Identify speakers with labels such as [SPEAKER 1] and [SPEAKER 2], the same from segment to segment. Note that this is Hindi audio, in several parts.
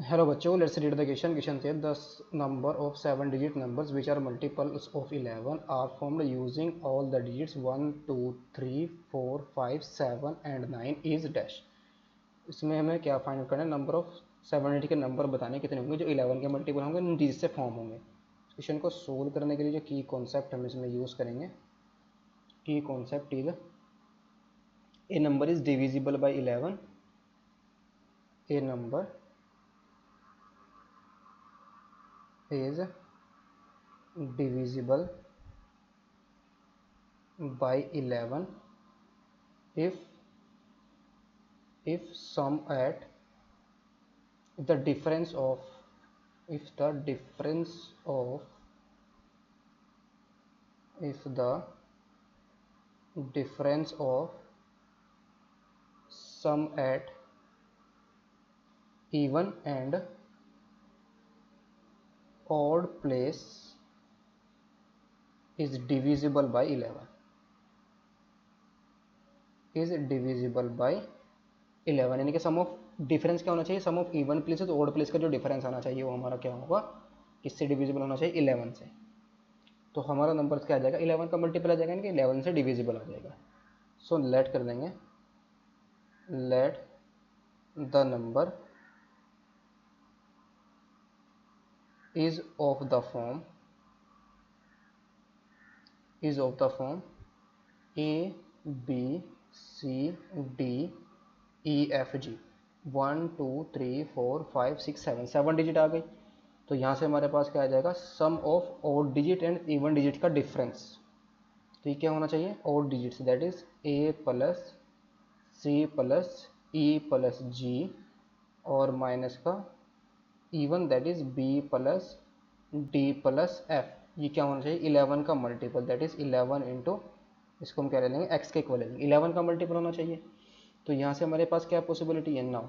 [SPEAKER 1] Hello बच्चों, let's read the question. Question says the number of 7-digit numbers which are multiples of 11 are formed using all the digits 1, 2, 3, 4, 5, 7 and 9 is dash. इसमें हमें क्या फाइंड करना है? नंबर ऑफ 7 डिजिट के नंबर बताने कितने होंगे जो 11 के मल्टीपल होंगे, इन डिजिट से फॉर्म होंगे. क्वेश्चन को सोल्व करने के लिए जो की कॉन्सेप्ट हम इसमें यूज़ करेंगे, की concept is a number is divisible by 11. A number is divisible by 11 if sum at the difference of if the difference of sum at even and odd place is divisible by 11. Is divisible by 11 यानी कि सम ऑफ डिफरेंस क्या होना चाहिए? सम ऑफ इवन प्लेस है तो ओड प्लेस का जो डिफरेंस आना चाहिए वो हमारा क्या होगा? किससे डिविजिबल होना चाहिए? 11 से. तो हमारा नंबर क्या आ जाएगा? 11 का मल्टीपल आ जाएगा यानी कि 11 से डिविजिबल आ जाएगा. सो लेट कर देंगे, let the number is of the form A B C D E F G 1 2 3 4 5 6 7 7 digit आ गई. तो यहाँ से हमारे पास क्या आ जाएगा? Sum of odd digit and even digit का डिफरेंस. तो ये क्या होना चाहिए? Odd digits, that is A plus C plus E plus G और माइनस का even that is B plus D plus F. ये क्या होना चाहिए? 11 का मल्टीपल, दैट इज 11 इंटू, इसको हम क्या ले लेंगे? x के इक्वल ले लेंगे. 11 का मल्टीपल होना चाहिए. तो यहाँ से हमारे पास क्या पॉसिबिलिटी है? नाउ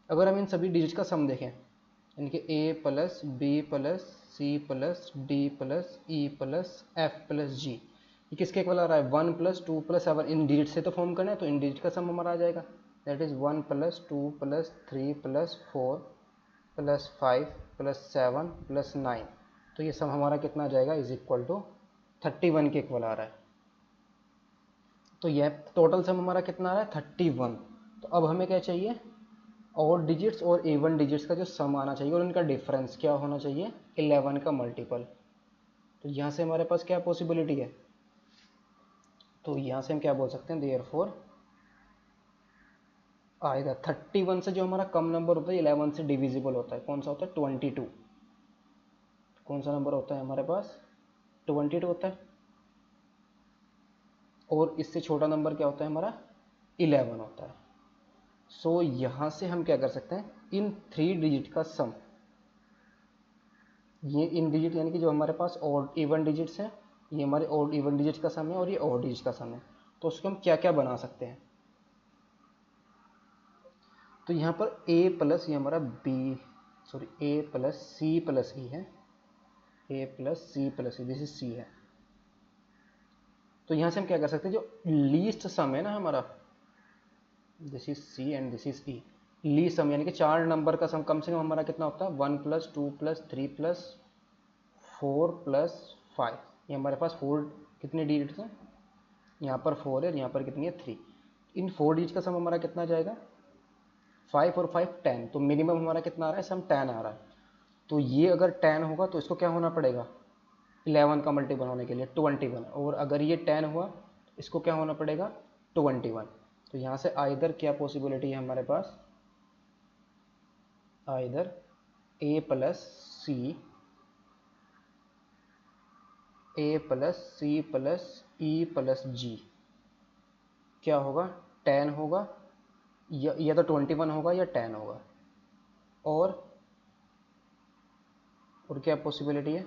[SPEAKER 1] अगर हम इन सभी डिजिट का सम देखें, यानी कि A plus B plus C plus D plus E plus F plus G, ये किसके इक्वल आ रहा है? 1 प्लस 2 प्लस 7. इन डिजिट से तो फॉर्म करना है, तो इन डिजिट का सम हमारा आ जाएगा, that is 1 plus 2 plus 3 plus 4 plus 5 plus 7 plus 9. तो ये सम हमारा कितना आ जाएगा? इज इक्वल टू 31 के इक्वल आ रहा है. तो यह टोटल सम हमारा कितना आ रहा है? 31. तो अब हमें क्या चाहिए? और डिजिट्स और इवन डिजिट्स का जो सम आना चाहिए और उनका डिफरेंस क्या होना चाहिए? 11 का मल्टीपल. तो यहाँ से हमारे पास क्या पॉसिबिलिटी है? तो यहाँ से हम क्या बोल सकते हैं? देयरफॉर आएगा 31 से जो हमारा कम नंबर होता है 11 से डिविजिबल होता है, कौन सा होता है? 22. कौन सा नंबर होता है हमारे पास? 22 होता है. और इससे छोटा नंबर क्या होता है हमारा? 11 होता है. सो यहाँ से हम क्या कर सकते हैं? इन 3 डिजिट का सम, ये इन डिजिट यानी कि जो हमारे पास ऑड इवन डिजिट्स हैं, ये हमारे ऑड इवन डिजिट का सम है और ये ऑड डिजिट का सम है. तो उसको हम क्या क्या बना सकते हैं? तो यहाँ पर a प्लस ये हमारा a plus C plus e है, a plus C plus e, this is c है. तो यहाँ से हम क्या कर सकते हैं? जो लीस्ट सम है ना हमारा, this is c and this is e, least sum यानी कि 4 नंबर का सम कम से कम हमारा कितना होता है? 1 प्लस 2 प्लस 3 प्लस 4 प्लस 5. ये हमारे पास 4 कितने डिजिट्स हैं? यहाँ पर 4 है और यहाँ पर कितनी है? 3. इन 4 डिजिट का सम हमारा कितना जाएगा? 5 और 5 10. तो मिनिमम हमारा कितना आ रहा है? सम 10 आ रहा है. तो ये अगर 10 होगा तो इसको क्या होना पड़ेगा? 11 का मल्टीपल होने के लिए 21. और अगर ये 10 हुआ इसको क्या होना पड़ेगा? 21. तो यहाँ से आइदर क्या पॉसिबिलिटी है हमारे पास? Either a plus C plus E plus G क्या होगा? 10 होगा या तो 21 होगा या 10 होगा. और क्या पॉसिबिलिटी है?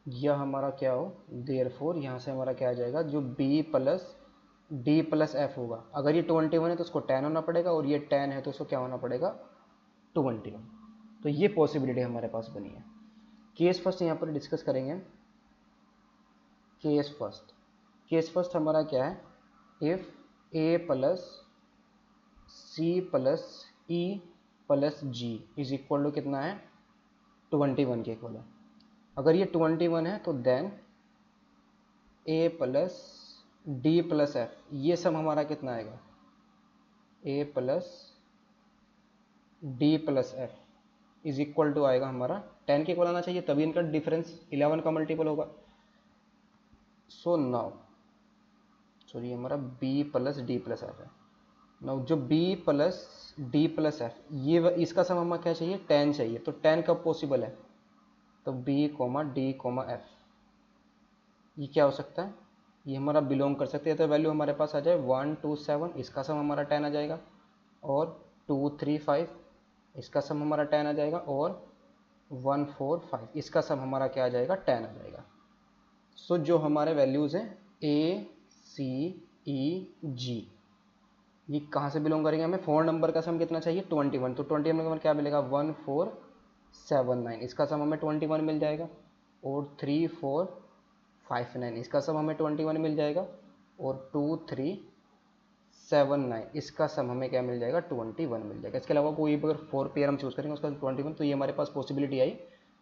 [SPEAKER 1] यह हमारा क्या हो? देयरफॉर यहाँ से हमारा क्या आ जाएगा? जो b plus D plus F होगा, अगर ये 21 है तो उसको 10 होना पड़ेगा और ये 10 है तो उसको क्या होना पड़ेगा? 21. तो ये पॉसिबिलिटी हमारे पास बनी है. केस फर्स्ट यहाँ पर डिस्कस करेंगे. केस फर्स्ट हमारा क्या है? If a plus C plus E plus g is equal to कितना है 21 के इक्वल है। अगर ये 21 है तो then A plus D plus F ये सब हमारा कितना आएगा A plus D plus F is equal to आएगा हमारा 10 के इक्वल आना चाहिए, तभी इनका डिफरेंस 11 का मल्टीपल होगा। सो नाउ सॉरी हमारा b plus D plus f है। नाउ जो b plus D plus F ये इसका सम हमें क्या चाहिए 10 चाहिए। तो 10 कब पॉसिबल है, तो b comma d comma f ये क्या हो सकता है, ये हमारा बिलोंग कर सकते हैं। तो वैल्यू हमारे पास आ जाए 1 2 7 इसका सम हमारा 10 आ जाएगा, और 2 3 5 इसका सम हमारा 10 आ जाएगा, और 1 4 5 इसका सम हमारा क्या आ जाएगा 10 आ जाएगा। सो जो हमारे वैल्यूज़ हैं ए सी ई जी ये कहाँ से बिलोंग करेंगे, हमें 4 नंबर का सम कितना चाहिए 21। तो 21 नंबर क्या मिलेगा 1 4 7 9 इसका सम हमें 21 मिल जाएगा, और 3 4 5 9 इसका सम हमें 21 मिल जाएगा, और 2 3 7 9 इसका सम हमें क्या मिल जाएगा 21 मिल जाएगा। इसके अलावा कोई अगर 4 पेयर हम चूज़ करेंगे उसका 21, तो ये हमारे पास पॉसिबिलिटी आई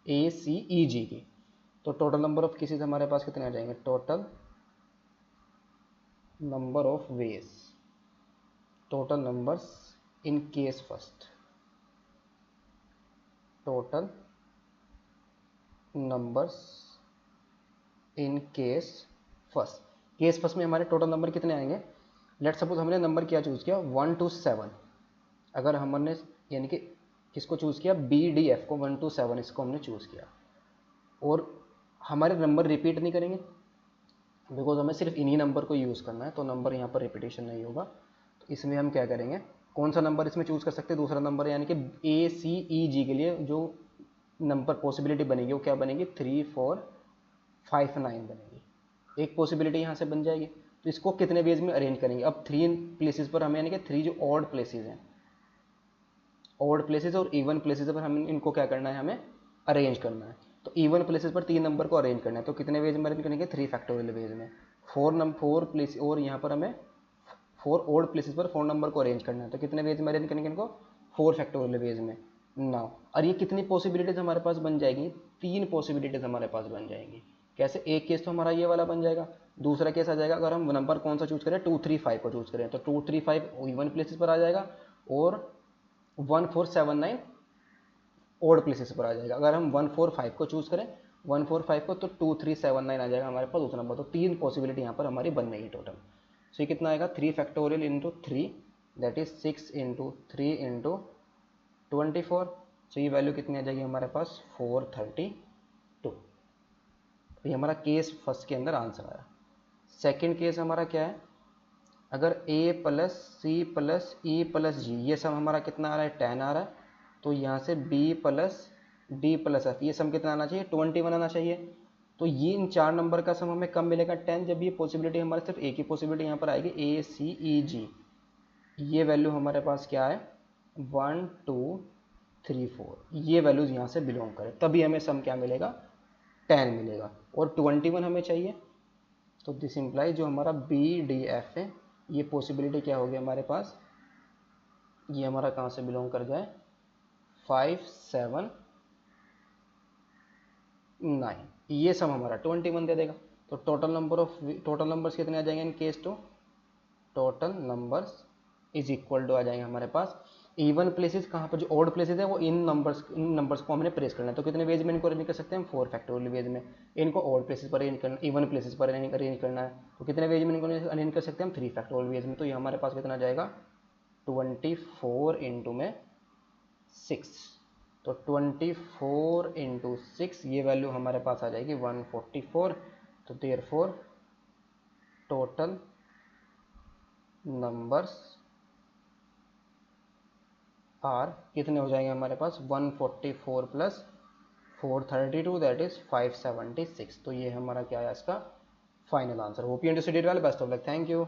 [SPEAKER 1] ए सी ई जी की। तो टोटल नंबर ऑफ केसेस हमारे पास कितने आ जाएंगे, total number of ways, total numbers in case first, total numbers in case first. Case first में हमारे टोटल नंबर कितने आएंगे, लेट सपोज हमने नंबर क्या चूज़ किया 1 to 7, अगर हमने यानी कि किसको चूज़ किया बी डी एफ को 1 to 7 इसको हमने चूज़ किया, और हमारे नंबर रिपीट नहीं करेंगे बिकॉज हमें सिर्फ इन्हीं नंबर को यूज़ करना है, तो नंबर यहाँ पर रिपीटेशन नहीं होगा। तो इसमें हम क्या करेंगे, कौन सा नंबर इसमें चूज़ कर सकते हैं, दूसरा नंबर यानी कि ए सी ई जी के लिए जो नंबर पॉसिबिलिटी बनेगी वो क्या बनेगी 3 4 5 9 बनेगी। एक पॉसिबिलिटी यहाँ से बन जाएगी। तो इसको कितने वेज में अरेंज करेंगे, अब 3 प्लेसेस पर हमें यानी कि 3 जो ऑड प्लेसेस हैं, ऑड प्लेसेस और इवन प्लेसेस पर हमें इनको क्या करना है हमें अरेंज करना है। तो इवन प्लेसेस पर 3 नंबर को अरेंज करना है, तो कितने वेज में अरेंज करेंगे 3 फैक्टोरियल वेज में। 4 प्लेस और यहाँ पर हमें 4 ऑड प्लेसेस पर 4 नंबर को अरेंज करना है, तो कितने वेज में अरेंज करेंगे इनको 4 फैक्टोरियल वेज में। नाउ और ये कितनी पॉसिबिलिटीज़ हमारे पास बन जाएगी, 3 पॉसिबिलिटीज़ हमारे पास बन जाएंगी। कैसे, एक केस तो हमारा ये वाला बन जाएगा, दूसरा केस आ जाएगा अगर हम नंबर कौन सा चूज़ करें 2 3 5 को चूज़ करें, तो 2 3 5 इवन प्लेसेस पर आ जाएगा, और 1 4 7 9 ऑड प्लेसेस पर आ जाएगा। अगर हम 1 4 5 को चूज़ करें 1 4 5 को, तो 2 3 7 9 आ जाएगा हमारे पास दूसरा नंबर। तो 3 पॉसिबिलिटी यहाँ पर हमारी बन गई टोटल। सो ये कितना आएगा 3 factorial into 3 that is 6 into 3 into 24। सो ये वैल्यू कितनी आ जाएगी हमारे पास 432। तो ये हमारा केस फर्स्ट के अंदर आंसर आया। सेकेंड केस हमारा क्या है, अगर a plus C plus E plus G ये सम हमारा कितना आ रहा है 10 आ रहा है, तो यहाँ से b plus D plus F ये सम कितना आना चाहिए 21 आना चाहिए। तो ये इन 4 नंबर का सम हमें कब मिलेगा 10, जब ये पॉसिबिलिटी हमारे सिर्फ एक ही पॉसिबिलिटी यहाँ पर आएगी ए सी ई जी। ये वैल्यू हमारे पास क्या है 1 2 3 4 ये वैल्यूज़ यहाँ से बिलोंग करें, तभी हमें सम क्या मिलेगा 10 मिलेगा, और 21 हमें चाहिए। तो दिस इम्प्लाई जो हमारा बी डी एफ है ये पॉसिबिलिटी क्या होगी हमारे पास, ये हमारा कहाँ से बिलोंग कर जाए 5 7 9 ये सब हमारा 21 दे देगा। तो टोटल नंबर्स कितने आ जाएंगे in case two, total numbers is equal to आ जाएंगे हमारे पास इवन प्लेसेस, कहाँ पर जो ऑड प्लेसेस है वो इन नंबर्स को हमने प्रेस करना है। तो कितने वेज में इनको अरेंज कर सकते हैं हम 4 फैक्टोरियल वेज में। इनको ऑड प्लेसेस पर अरेंज करना, इवन प्लेसेस पर अरेंज करना है, तो कितने वेज में इनको अरेंज कर सकते हैं हम 3 फैक्टोरियल वेज में। तो ये हमारे पास कितना आ जाएगा 24 इंटू में 6, तो 24 इंटू 6 ये वैल्यू हमारे पास आ जाएगी 144। तो देयरफॉर टोटल नंबर्स आर कितने हो जाएंगे हमारे पास 144 प्लस 432 दैट इज 576। तो ये हमारा क्या है इसका final answer. Hope you understood it well, best of luck, thank you.